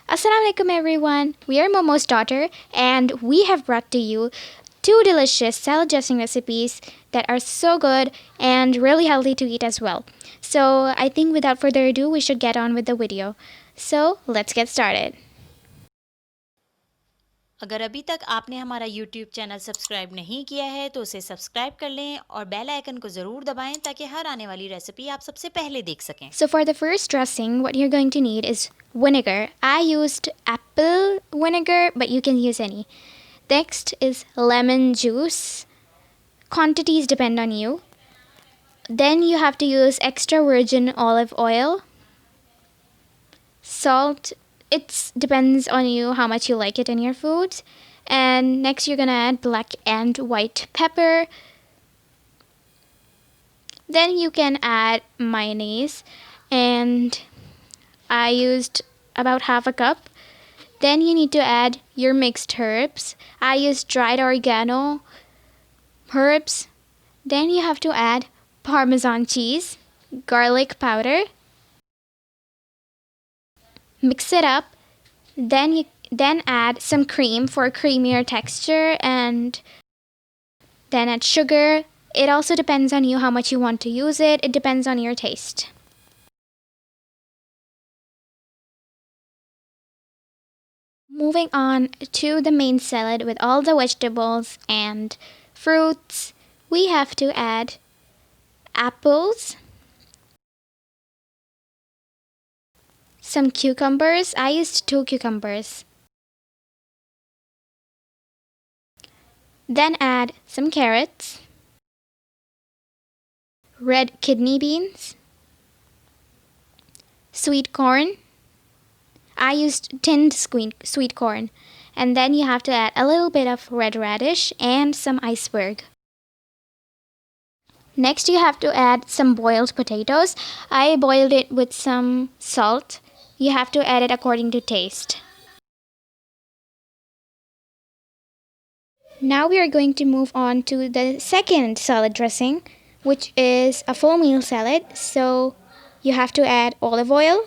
Assalamualaikum everyone. We are Momo's daughter and we have brought to you two delicious salad dressing recipes that are so good and really healthy to eat as well. So I think without further ado we should get on with the video. So let's get started. अगर अभी तक आपने हमारा YouTube channel subscribe नहीं किया है तो उसे सब्सक्राइब कर लें और बेल आइकन को ज़रूर दबाएं ताकि हर आने वाली रेसिपी आप सबसे पहले देख सकें। So for the first dressing, what you're going to need is vinegar. I used apple vinegar, but you can use any. Next is lemon juice. Quantities depend on you. Then you have to use extra virgin olive oil. Salt, it depends on you how much you like it in your foods. And next you're gonna add black and white pepper. Then you can add mayonnaise, and I used about half a cup. Then you need to add your mixed herbs. I used dried oregano, herbs. Then you have to add Parmesan cheese, garlic powder. Mix it up. Then add some cream for creamier texture, and then add sugar. It also depends on you how much you want to use it. It depends on your taste. Moving on to the main salad with all the vegetables and fruits, we have to add apples, some cucumbers. I used 2 cucumbers. Then add some carrots, red kidney beans, sweet corn. I used tinned sweet corn. And then you have to add a little bit of red radish and some iceberg. Next you have to add some boiled potatoes. I boiled it with some salt. You have to add it according to taste. Now we are going to move on to the second salad dressing, which is a full meal salad. So you have to add olive oil.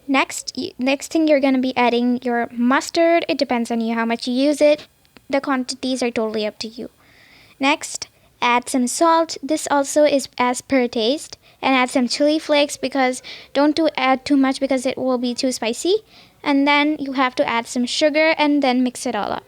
Next thing you're going to be adding your mustard. It depends on you how much you use it. The quantities are totally up to you. Next, add some salt. This also is as per taste. And add some chili flakes, because don't add too much because it will be too spicy. And then you have to add some sugar and then mix it all up.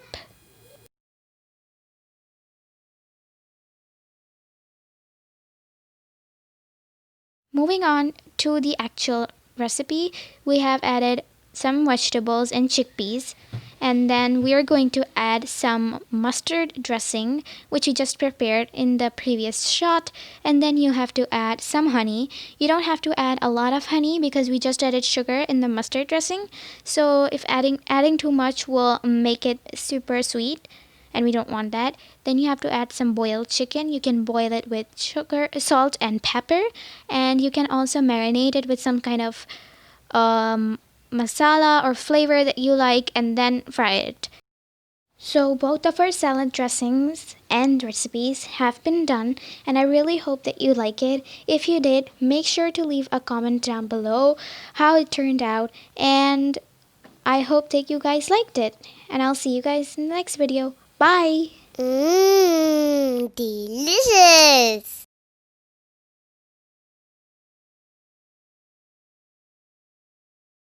Moving on to the actual recipe, we have added some vegetables and chickpeas, and then we are going to add some mustard dressing, which we just prepared in the previous shot. And then you have to add some honey. You don't have to add a lot of honey because we just added sugar in the mustard dressing, so if adding too much will make it super sweet, and we don't want that. Then you have to add some boiled chicken. You can boil it with sugar, salt, and pepper, and you can also marinate it with some kind of masala or flavor that you like, and then fry it. So both of our salad dressings and recipes have been done, and I really hope that you like it. If you did, make sure to leave a comment down below how it turned out, and I hope that you guys liked it, and I'll see you guys in the next video. Bye! Delicious.